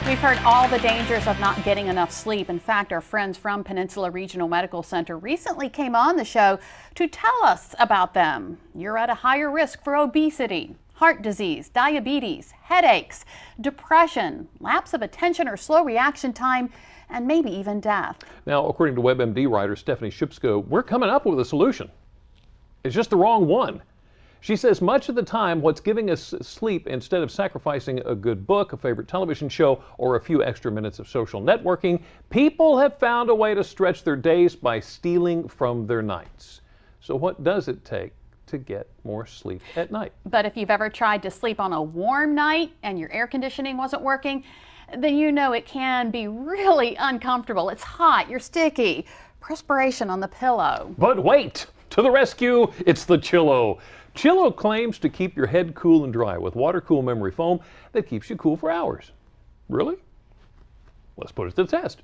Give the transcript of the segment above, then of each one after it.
We've heard all the dangers of not getting enough sleep. In fact, our friends from Peninsula Regional Medical Center recently came on the show to tell us about them. You're at a higher risk for obesity, heart disease, diabetes, headaches, depression, lapse of attention or slow reaction time, and maybe even death. Now, according to WebMD writer Stephanie Shipsko, we're coming up with a solution. It's just the wrong one. She says much of the time what's giving us sleep instead of sacrificing a good book, a favorite television show, or a few extra minutes of social networking, people have found a way to stretch their days by stealing from their nights. So what does it take to get more sleep at night? But if you've ever tried to sleep on a warm night and your air conditioning wasn't working, then you know it can be really uncomfortable. It's hot, you're sticky, perspiration on the pillow. But wait, to the rescue, it's the Chillow. Chillow claims to keep your head cool and dry with water-cool memory foam that keeps you cool for hours. Really? Let's put it to the test.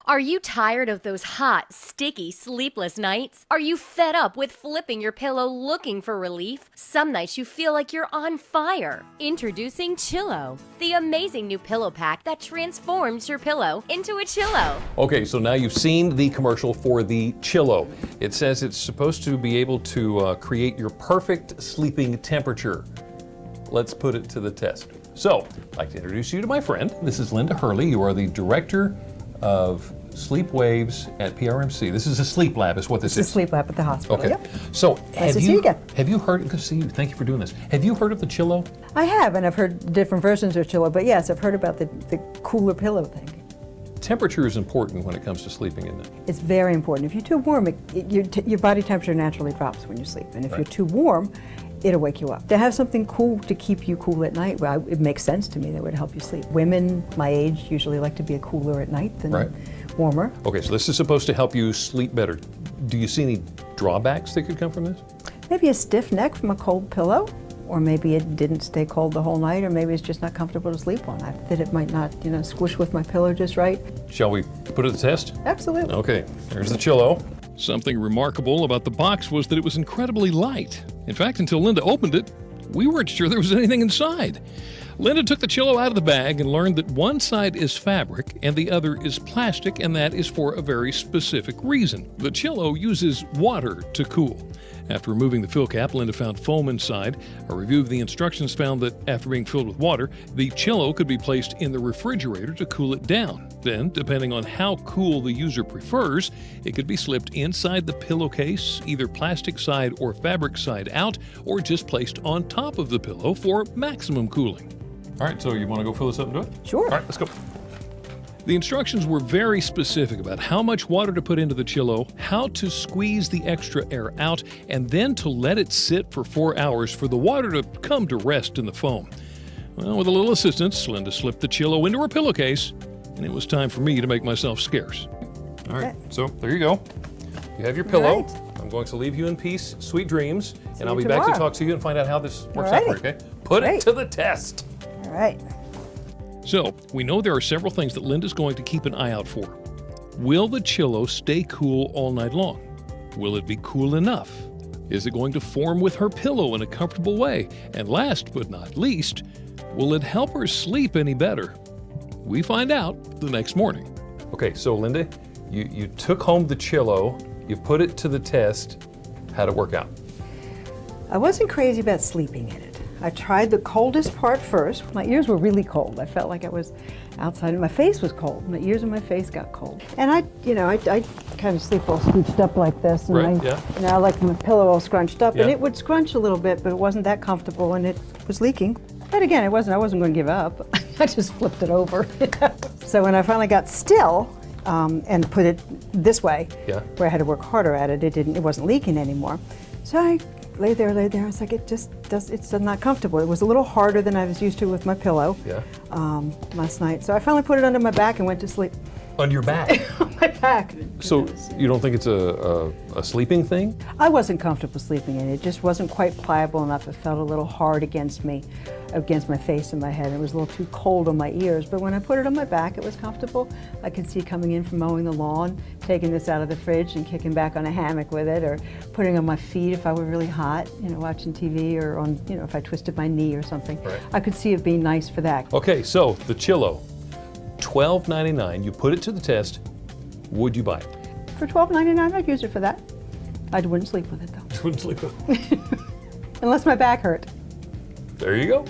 Are you tired of those hot, sticky, sleepless nights? Are you fed up with flipping your pillow looking for relief? Some nights you feel like you're on fire. Introducing Chillow, the amazing new pillow pack that transforms your pillow into a Chillow. Okay, so now you've seen the commercial for the Chillow. It says it's supposed to be able to create your perfect sleeping temperature. Let's put it to the test. So, I'd like to introduce you to my friend. This is Linda Hurley. You are the director of Sleep Waves at PRMC. This is a sleep lab, is what this is. It's a sleep lab at the hospital. Okay. Yep. So Nice to see you again. Have you heard? Good to see you. Thank you for doing this. Have you heard of the Chillow? I have, and I've heard different versions of Chillow, but yes, I've heard about the cooler pillow thing. Temperature is important when it comes to sleeping, isn't it? It's very important. If you're too warm, your body temperature naturally drops when you sleep, and if you're too warm, it'll wake you up. To have something cool to keep you cool at night, well, it makes sense to me that would help you sleep. Women my age usually like to be cooler at night than warmer. Okay, so this is supposed to help you sleep better. Do you see any drawbacks that could come from this? Maybe a stiff neck from a cold pillow, or maybe it didn't stay cold the whole night, or maybe it's just not comfortable to sleep on. That it might not, squish with my pillow just right. Shall we put it to the test? Absolutely. Okay, here's the Chillow. Something remarkable about the box was that it was incredibly light. In fact, until Linda opened it, we weren't sure there was anything inside. Linda took the Chillow out of the bag and learned that one side is fabric and the other is plastic, and that is for a very specific reason. The Chillow uses water to cool. After removing the fill cap, Linda found foam inside. A review of the instructions found that after being filled with water, the Chillow could be placed in the refrigerator to cool it down. Then, depending on how cool the user prefers, it could be slipped inside the pillowcase, either plastic side or fabric side out, or just placed on top of the pillow for maximum cooling. All right, so you want to go fill this up and do it? Sure. All right, let's go. The instructions were very specific about how much water to put into the Chillow, how to squeeze the extra air out, and then to let it sit for 4 hours for the water to come to rest in the foam. Well, with a little assistance, Linda slipped the Chillow into her pillowcase, and it was time for me to make myself scarce. All right, so there you go. You have your pillow. right. I'm going to leave you in peace, sweet dreams, and I'll you be back to tomorrow. talk to you and find out how this works out for you, Alrighty. okay? Put it Great. to the test. All right. So, we know there are several things that Linda's going to keep an eye out for. Will the Chillow stay cool all night long? Will it be cool enough? Is it going to form with her pillow in a comfortable way? And last but not least, will it help her sleep any better? We find out the next morning. Okay, so Linda, you took home the Chillow, you put it to the test. How'd it work out? I wasn't crazy about sleeping in it. I tried the coldest part first. My ears were really cold. I felt like I was outside and my face was cold. My ears and my face got cold. And I kind of sleep all scrunched up like this. And I like my pillow all scrunched up. Yeah. And it would scrunch a little bit, but it wasn't that comfortable and it was leaking. But again, I wasn't going to give up. I just flipped it over. So when I finally got still and put it this way, where I had to work harder at it, it wasn't leaking anymore. So I lay there. It's like it's not comfortable. It was a little harder than I was used to with my pillow last night. So I finally put it under my back and went to sleep. On your back? my back. So you don't think it's a sleeping thing? I wasn't comfortable sleeping in it. It just wasn't quite pliable enough. It felt a little hard against me, against my face and my head. It was a little too cold on my ears. But when I put it on my back, it was comfortable. I could see coming in from mowing the lawn, taking this out of the fridge and kicking back on a hammock with it, or putting it on my feet if I were really hot, watching TV, or on, if I twisted my knee or something. Right. I could see it being nice for that. Okay, so the Chillow, $12.99. You put it to the test. Would you buy it? For $12.99, I'd use it for that. I wouldn't sleep with it though. Wouldn't sleep with it. Unless my back hurt. There you go.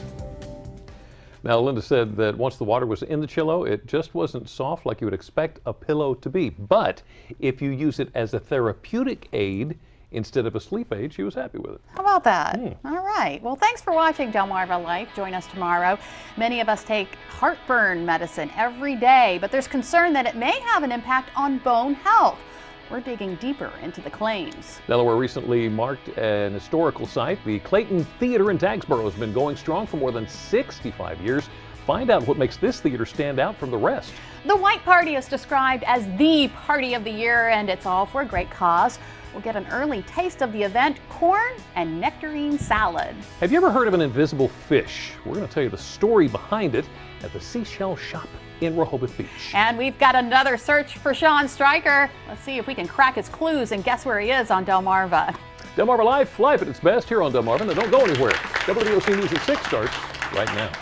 Now, Linda said that once the water was in the Chillow, it just wasn't soft like you would expect a pillow to be. But if you use it as a therapeutic aid instead of a sleep aid, she was happy with it. How about that? All right. Well, thanks for watching Delmarva Life. Join us tomorrow. Many of us take heartburn medicine every day, but there's concern that it may have an impact on bone health. We're digging deeper into the claims. Delaware recently marked an historical site. The Clayton Theater in Dagsboro has been going strong for more than 65 years. Find out what makes this theater stand out from the rest. The White Party is described as the party of the year, and it's all for a great cause. We'll get an early taste of the event, corn and nectarine salad. Have you ever heard of an invisible fish? We're going to tell you the story behind it at the Seashell Shop in Rehoboth Beach. And we've got another search for Sean Stryker. Let's see if we can crack his clues and guess where he is on Delmarva. Delmarva Life at its best here on Delmarva. Now don't go anywhere. WDOC News at 6 starts right now.